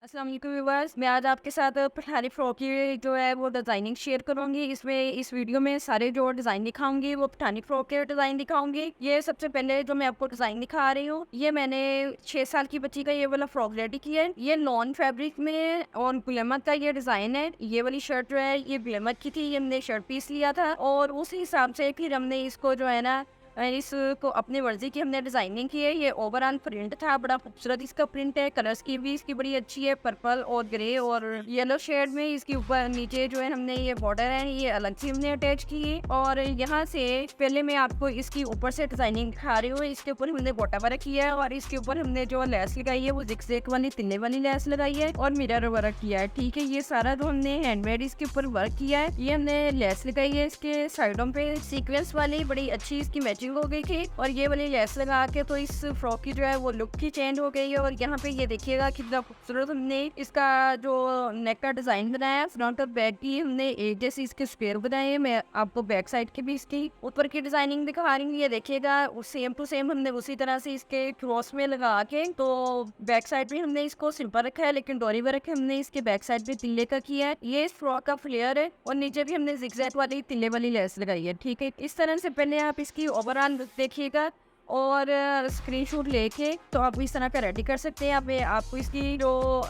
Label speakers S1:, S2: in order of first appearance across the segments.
S1: अस्सलाम वालेकुम व्यूअर्स, मैं आज आपके साथ पठानी फ्रॉक की जो है वो डिज़ाइनिंग शेयर करूँगी। इसमें इस वीडियो में सारे जो डिज़ाइन दिखाऊंगी वो पठानी फ्रॉक के डिज़ाइन दिखाऊंगी। ये सबसे पहले जो मैं आपको डिज़ाइन दिखा रही हूँ, ये मैंने 6 साल की बच्ची का ये वाला फ्रॉक रेडी किया है। ये लॉन फैब्रिक में और गुलेमत का ये डिज़ाइन है। ये वाली शर्ट जो है ये गुलेमत की थी, ये हमने शर्ट पीस लिया था और उसी हिसाब से फिर हमने इसको जो है ना इसको अपनी मर्जी की हमने डिजाइनिंग की है। ये ओवरऑल प्रिंट था, बड़ा खूबसूरत इसका प्रिंट है। कलर स्कीम भी इसकी बड़ी अच्छी है, पर्पल और ग्रे और येलो शेड में। इसके ऊपर नीचे जो है हमने ये बॉर्डर है ये अलग से हमने अटैच की है। और यहाँ से पहले मैं आपको इसकी ऊपर से डिजाइनिंग दिखा रही हूँ। इसके ऊपर हमने गोटा वर्क किया है और इसके ऊपर हमने जो लेस लगाई है वो जिगजैग वाली तिल्ले वाली लेस लगाई है और मिरर वर्क किया है। ठीक है, ये सारा जो हमने हैंडमेड इसके ऊपर वर्क किया है। ये हमने लेस लगाई है इसके साइडों पे सीक्वेंस वाली, बड़ी अच्छी इसकी मैचिंग हो गई थी। और ये वाली लेस लगा के तो इस फ्रॉक की जो है वो लुक ही चेंज हो गई है। और यहाँ पे ये देखिएगा कितना खूबसूरत हमने इसका जो नेक का डिजाइन बनाया है। फ्रंट और बैक की हमने एक जैसे इसके स्क्वायर बनाए हैं। मैं आपको बैक साइड के भी इसकी ऊपर की डिजाइनिंग दिखा रही हूँ। ये देखिएगा सेम टू सेम हमने उसी तरह से इसके क्रॉस में लगा के, तो बैक साइड भी हमने इसको सिंपल रखा है लेकिन डोरी वर्क हमने इसके बैक साइड पे तिल्ले का किया है। ये इस फ्रॉक का फ्लेयर है और नीचे भी हमने जिगजैग वाली तिल्ले वाली लेस लगाई है। ठीक है, इस तरह से पहले आप इसकी ओवरऑल देखिएगा और स्क्रीनशॉट लेके तो आप इस तरह का रेडी कर सकते हैं। अब मैं आपको इसकी जो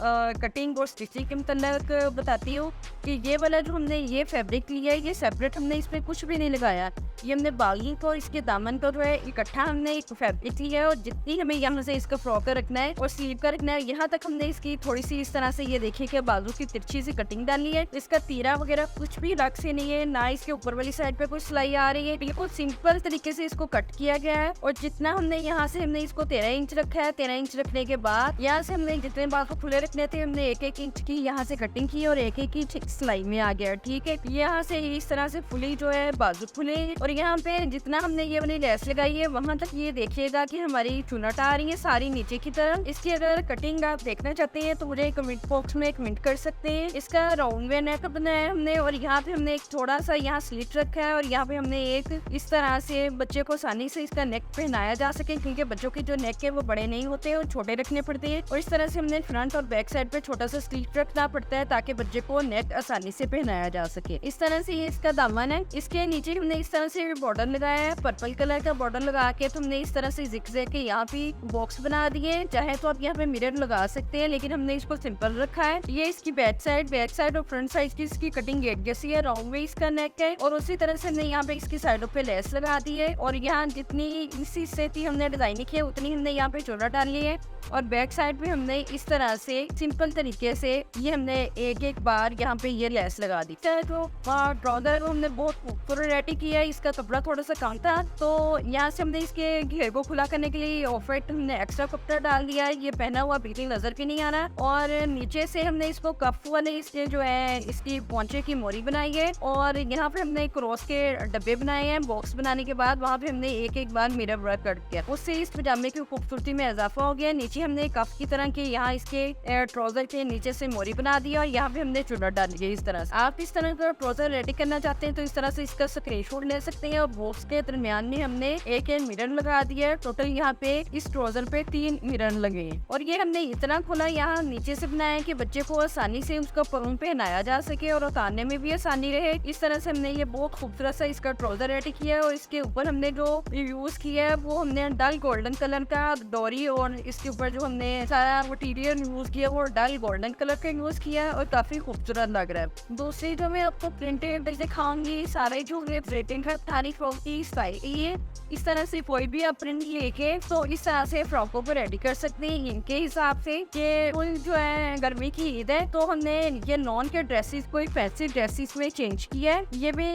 S1: कटिंग और स्टिचिंग के मतलब बताती हूँ कि ये वाला जो हमने ये फैब्रिक लिया है ये सेपरेट हमने इसमें कुछ भी नहीं लगाया। ये हमने बागी को इसके दामन को जो है इकट्ठा हमने एक फैब्रिक लिया है और जितनी हमें यहाँ से इसका फ्रॉक का रखना है और स्लीव का रखना है यहाँ तक हमने इसकी थोड़ी सी इस तरह से ये देखिए कि बाजू की तिरछी सी कटिंग डाली है। इसका तीरा वगैरह कुछ भी अलग से नहीं है, ना इसके ऊपर वाली साइड पे कुछ सिलाई आ रही है। बिल्कुल सिंपल तरीके से इसको कट किया गया है। और जितना हमने यहाँ से हमने इसको 13 इंच रखा है। 13 इंच रखने के बाद यहाँ से हमने जितने बाल को खुले रखने थे हमने 1-1 इंच की यहाँ से कटिंग की और 1-1 इंच सिलाई में आ गया। ठीक है, यहाँ से इस तरह से फुली जो है बाजू खुले और यहाँ पे जितना हमने ये वाली लेस लगाई है वहां तक ये देखिएगा कि हमारी चुनट आ रही है सारी नीचे की तरफ। इसकी अगर कटिंग आप देखना चाहते हैं तो मुझे कमेंट बॉक्स में कमेंट कर सकते हैं। इसका राउंड वे नेक बनाया है हमने और यहाँ पे हमने एक थोड़ा सा यहाँ स्लिट रखा है और यहाँ पे हमने एक इस तरह से बच्चे को आसानी से इसका नेक पहनाया जा सके, क्योंकि बच्चों के जो नेक है वो बड़े नहीं होते और छोटे रखने पड़ते हैं। और इस तरह से हमने फ्रंट और बैक साइड पे छोटा सा स्लिट रखना पड़ता है ताकि बच्चे को नेक आसानी से पहनाया जा सके। इस तरह से ये इसका दामन है। इसके नीचे हमने इस तरह से बॉर्डर लगाया है, पर्पल कलर का बॉर्डर लगा के तो हमने इस तरह से जिगजैग के यहाँ पे बॉक्स बना दिए। चाहे तो आप यहाँ पे मिरर लगा सकते हैं लेकिन हमने इसको सिंपल रखा है। ये इसकी बैक साइड और फ्रंट साइड की इसकी कटिंग गेट जैसी है, राउंड में इसका नेक है। और उसी तरह से हमने यहाँ पे इसकी साइडों पे लेस लगा दी है और यहाँ जितनी इसी से थी हमने डिजाइनिंग की उतनी हमने यहाँ पे चोरा डाली है। और बैक साइड पे हमने इस तरह से सिंपल तरीके से ये हमने एक बार यहाँ पे ये लेस लगा दी। तो ट्राउजर हमने बहुत खूबसूरत रेडी किया है। इसका कपड़ा थोड़ा सा कम था तो यहाँ से हमने इसके घेर को खुला करने के लिए ऑफ व्हाइट हमने एक्स्ट्रा कपड़ा डाल दिया है। ये पहना हुआ बिल्कुल नजर भी नहीं आ रहा। और नीचे से हमने इसको कफ वाले इसके जो है इसकी पौंचे की मोरी बनाई है और यहाँ पे हमने क्रॉस के डब्बे बनाए हैं। बॉक्स बनाने के बाद वहाँ पे हमने एक बार मिरर वर्क कर दिया, उससे इस पजामे की खूबसूरती में इजाफा हो गया। नीचे हमने कफ की तरह के यहाँ इसके ट्राउजर के नीचे से मोरी बना दिया और यहाँ पे हमने चुनट डाल दी। इस तरह से आप इस तरह का ट्राउजर रेडी करना चाहते हैं तो इस तरह से इसका स्क्रीनशॉट ले सकते हैं। और बॉक्स के दरमियान में हमने एक मिरर लगा दिया है। टोटल यहाँ पे इस ट्राउजर पे 3 मिरर लगे हैं। और ये हमने इतना खुला यहाँ नीचे से बनाया कि बच्चे को आसानी से उसका परून पहनाया जा सके और उतारने में भी आसानी रहे। इस तरह से हमने ये बहुत खूबसूरत सा इसका ट्राउजर रेडी किया है। और इसके ऊपर हमने जो यूज किया है वो हमने डल गोल्डन कलर का डोरी और इसके ऊपर जो हमने सारा मटीरियल यूज किया वो डल गोल्डन कलर का यूज किया है और काफी खूबसूरत लग रहा है। दूसरी जो मैं आपको प्रिंटेड दिखाऊंगी सारे जो प्रिंटिंग है सारी फ्रॉक की स्टाइल ये इस तरह से कोई भी आप प्रिंट लेके तो इस तरह से फ्रॉकों को रेडी कर सकते हैं इनके हिसाब से। ये फुल जो है गर्मी की ईद है तो हमने ये नॉन के ड्रेसेस को फैंसी ड्रेसेस में चेंज किया है। ये भी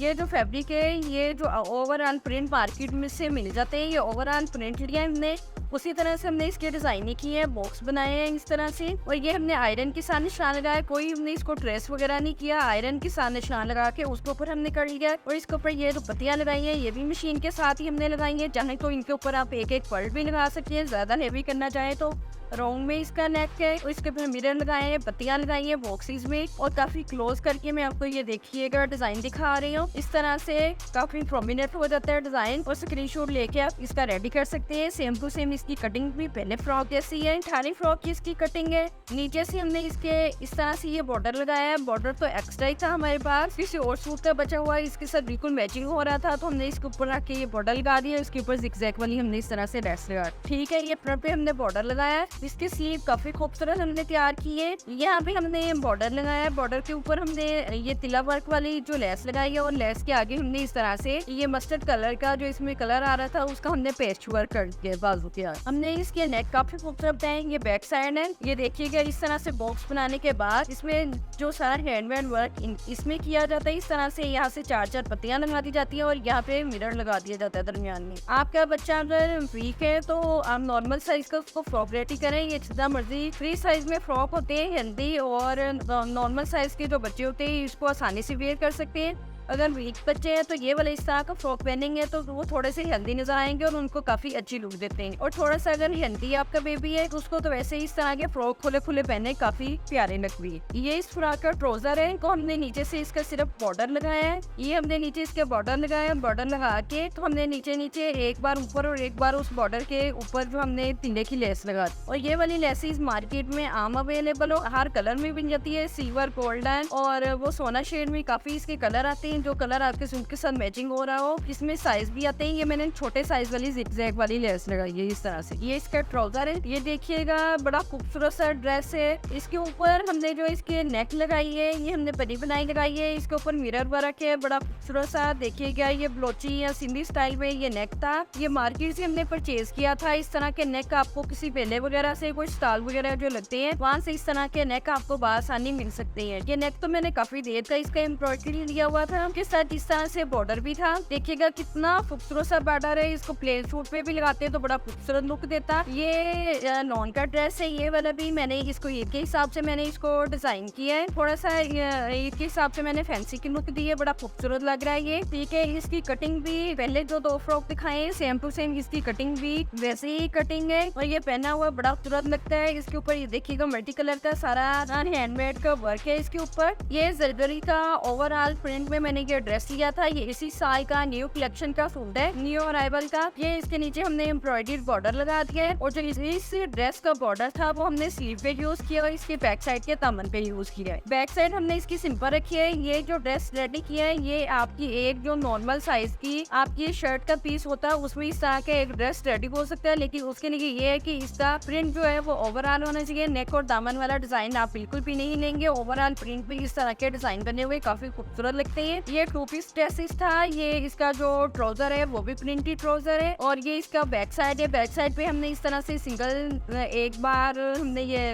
S1: ये जो फैब्रिक है ये जो ओवरऑल प्रिंट मार्केट में से मिल जाते हैं, ये ओवरऑल प्रिंट लिया है हमने। उसी तरह से हमने इसके डिजाइनिंग की है, बॉक्स बनाए हैं इस तरह से। और ये हमने आयरन के साथ निशान लगाया, कोई हमने इसको ट्रेस वगैरह नहीं किया, आयरन के साथ निशान लगा के उसके ऊपर हमने कर लिया। और इसके ऊपर ये जो पत्तियां लगाई हैं ये भी मशीन के साथ ही हमने लगाई है। चाहे तो इनके ऊपर आप एक पर्ल भी लगा सकते हैं, ज्यादा हेवी करना चाहे तो। राउंड में इसका नेक है और इसके ऊपर मिरर लगाए हैं, पत्तियां लगाई हैं बॉक्सेस में और काफी क्लोज करके मैं आपको ये देखिएगा डिजाइन दिखा रही हूँ। इस तरह से काफी प्रोमिनेंट हो जाता है डिजाइन और स्क्रीनशॉट लेके आप इसका रेडी कर सकते हैं। सेम टू सेम इसकी कटिंग भी पहले फ्रॉक जैसी है, थानी फ्रॉक की इसकी कटिंग है। नीचे से हमने इसके इस तरह से ये बॉर्डर लगाया है, बॉर्डर तो एक्स्ट्रा ही था हमारे पास, किसी और सूट का बचा हुआ है, इसके साथ बिल्कुल मैचिंग हो रहा था तो हमने इसके ऊपर रख के ये बॉर्डर लगा दिया। इसके ऊपर जिगजैग वाली हमने इस तरह से लेस लगा, ठीक है। ये फ्रंट पे हमने बॉर्डर लगाया, इसकी स्लीव काफी खूबसूरत हमने तैयार की है। यहाँ पे हमने बॉर्डर लगाया, बॉर्डर के ऊपर हमने ये तिला वर्क वाली जो लेस लगाई है और लेस के आगे हमने इस तरह से ये मस्टर्ड कलर का जो इसमें कलर आ रहा था उसका हमने पेस्ट वर्क कर दिया बाजू के। हमने इसके नेक काफी खूबसूरत है, ये बैक साइड है। ये देखिएगा इस तरह से बॉक्स बनाने के बाद इसमें जो सारा हैंडमेड वर्क इसमें किया जाता है। इस तरह से यहाँ से 4-4 पत्तियां लगा दी जाती है और यहाँ पे मिरर लगा दिया जाता है दरमियान में। आपका बच्चा अगर वीक है तो आप नॉर्मल साइज का उसको फ्रॉक रेडी करें, ये जितना मर्जी फ्री साइज में फ्रॉक होते हैं हेल्दी, और नॉर्मल साइज के जो बच्चे होते हैं इसको आसानी से वेयर कर सकते हैं। अगर वीक बच्चे हैं तो ये वाले इस तरह का फ्रॉक पहनेंगे तो वो थोड़े से हेल्दी नजर आएंगे और उनको काफी अच्छी लुक देते हैं। और थोड़ा सा अगर हेल्दी आपका बेबी है तो उसको तो वैसे ही इस तरह के फ्रॉक खुले खुले पहने काफी प्यारे लगते। ये इस फ्रॉक का ट्राउजर है, को हमने नीचे से इसका सिर्फ बॉर्डर लगाया है। ये हमने नीचे इसके बॉर्डर लगाया, बॉर्डर लगा के तो हमने नीचे नीचे एक बार ऊपर और एक बार उस बॉर्डर के ऊपर जो हमने तिंडे की लेस लगा दी। और ये वाली लेसेस मार्केट में आम अवेलेबल हो, हर कलर में बन जाती है, सिल्वर, गोल्डन और वो सोना शेड में काफी इसके कलर आते हैं, जो कलर आपके सूट के साथ मैचिंग हो रहा हो। इसमें साइज भी आते हैं, ये मैंने छोटे साइज वाली जिगजैग वाली लेस लगाई है इस तरह से। ये इसका ट्राउजर है, ये देखिएगा बड़ा खूबसूरत सा ड्रेस है। इसके ऊपर हमने जो इसके नेक लगाई है ये हमने पनी बनाई लगाई है, इसके ऊपर मिरर वर्क है, बड़ा खूबसूरत सा देखिएगा। ये ब्लोची या सिंधी स्टाइल में ये नेक था, ये मार्केट से हमने परचेज किया था। इस तरह के नेक आपको किसी बेले वगैरह से, कोई स्टॉल वगैरह जो लगते हैं वहाँ से इस तरह के नेक आपको आसानी मिल सकते हैं। ये नेक तो मैंने काफी देर का इसका एम्ब्रॉयडरी लिया हुआ था, के साथ इस तरह से बॉर्डर भी था। देखिएगा कितना खूबसूरत सा बॉर्डर है, इसको प्लेन सूट पे भी लगाते हैं तो बड़ा खूबसूरत लुक देता। ये नॉन का ड्रेस है, ये वाला भी मैंने इसको ईद के हिसाब से मैंने इसको डिजाइन किया है, थोड़ा सा ईद के हिसाब से मैंने फैंसी की लुक दी है, बड़ा खूबसूरत लग रहा है ये, ठीक है। इसकी कटिंग भी पहले जो 2 फ्रॉक दिखाए हैं सेम टू सेम इसकी कटिंग भी वैसे ही कटिंग है और ये पहना हुआ बड़ा खूबसूरत लगता है। इसके ऊपर ये देखिएगा मल्टी कलर का सारा हैंडमेड का वर्क है इसके ऊपर। ये जरदरी का ओवरऑल प्रिंट में मैंने ये ड्रेस लिया था, ये इसी साल का न्यू कलेक्शन का सूट है, न्यू अराइवल का। ये इसके नीचे हमने एम्ब्रॉयडर्ड बॉर्डर लगा दिया है और जो इस ड्रेस का बॉर्डर था वो हमने स्लीव पे यूज किया और इसके बैक साइड के दामन पे यूज किया है। बैक साइड हमने इसकी सिंपल रखी है। ये जो ड्रेस रेडी किया है ये आपकी एक जो नॉर्मल साइज की आपकी शर्ट का पीस होता है उसमें इस तरह का एक ड्रेस रेडी हो सकता है, लेकिन उसके लिए ये है कि इसका प्रिंट जो है वो ओवरऑल होना चाहिए। नेक और दामन वाला डिजाइन आप बिल्कुल भी नहीं लेंगे, ओवरऑल प्रिंट भी इस तरह के डिजाइन बने हुए काफी खूबसूरत लगते हैं। ये 2 पीस ड्रेसेस था, ये इसका जो ट्राउजर है वो भी प्रिंटेड ट्राउजर है और ये इसका बैक साइड है। बैक साइड पे हमने इस तरह से सिंगल एक बार हमने ये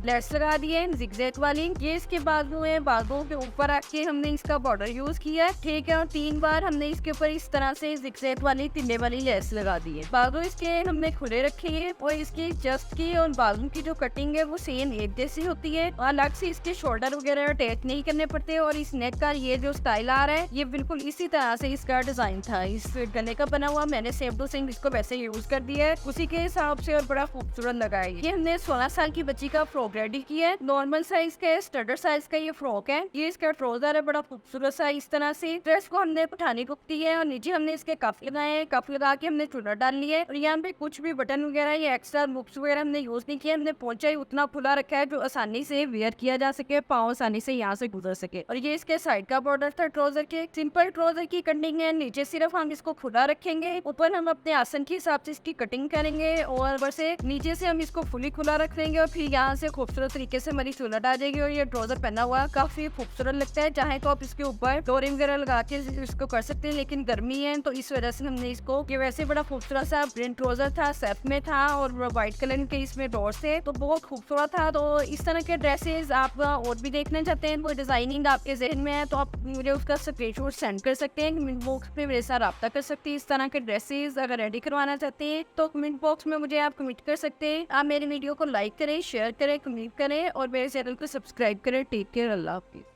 S1: लेस लगा दी है जिगजैग वाली। ये इसके बाजू है, बाजू के ऊपर आके हमने इसका बॉर्डर यूज किया है, ठीक है। और 3 बार हमने इसके ऊपर इस तरह से जिगजैग वाली तिल्ले वाली लेस लगा दी है। बाजू इसके हमने खुले रखे हैं और इसकी चेस्ट की और बाजू की जो कटिंग है वो सेम एक जैसी होती है, अलग से इसके शोल्डर वगैरह अटैच नहीं करने पड़ते। और इस नेक का ये जो स्टाइल आ रहा है ये बिल्कुल इसी तरह से इसका डिजाइन था, इस गले का बना हुआ मैंने सेम टू सेम इसको वैसे यूज कर दिया है उसी के हिसाब से और बड़ा खूबसूरत लगा है। ये हमने 16 साल की बच्ची का फ्रॉक रेडी किया है, नॉर्मल साइज का स्टैंडर्ड साइज का ये फ्रॉक है। ये इसका ट्राउजर है बड़ा खूबसूरत सा, इस तरह से ड्रेस को हमने पठानी कुक दी है और नीचे हमने इसके कफ लगाए हैं, कफ लगा के हमने चुनर डाल लिया है। और यहाँ पे कुछ भी बटन वगैरह या एक्स्ट्रा बुक्स वगैरह हमने यूज नहीं किया, हमने पोंचा ही उतना खुला रखा है जो आसानी से वेयर किया जा सके, पाँव आसानी से यहाँ से गुजर सके। और ये इसके साइड का बॉर्डर था ट्राउजर के, सिंपल ट्राउजर की कटिंग है, नीचे सिर्फ हम इसको खुला रखेंगे, ऊपर हम अपने आसन के हिसाब से इसकी कटिंग करेंगे और ऊपर से नीचे से हम इसको फुली खुला रख देंगे और फिर यहाँ से खूबसूरत तरीके से हमारी चुनट आ जाएगी। और ये ट्राउजर पहना हुआ काफी खूबसूरत लगता है, चाहे तो आप इसके ऊपर डोरी वगैरह लगा के इसको कर सकते हैं, लेकिन गर्मी है तो इस वजह से हमने इसको, ये वैसे बड़ा खूबसूरत सा प्रिंट ट्राउजर था, सेफ में था और व्हाइट कलर के इसमें डॉट्स थे तो बहुत खूबसूरत था। तो इस तरह के ड्रेसेस आप और भी देखना चाहते हैं, कोई डिजाइनिंग आपके जहन में है तो आप मुझे उसका स्क्रीनशॉट सेंड कर सकते हैं, कमेंट बॉक्स में मेरे साथ रब्ता कर सकते हैं। इस तरह के ड्रेसेस अगर रेडी करवाना चाहते हैं तो कमेंट बॉक्स में मुझे आप कमेंट कर सकते हैं। आप मेरे वीडियो को लाइक करें, शेयर करें, कमेंट करें और मेरे चैनल को सब्सक्राइब करें। टेक केयर, अल्लाह हाफिज़।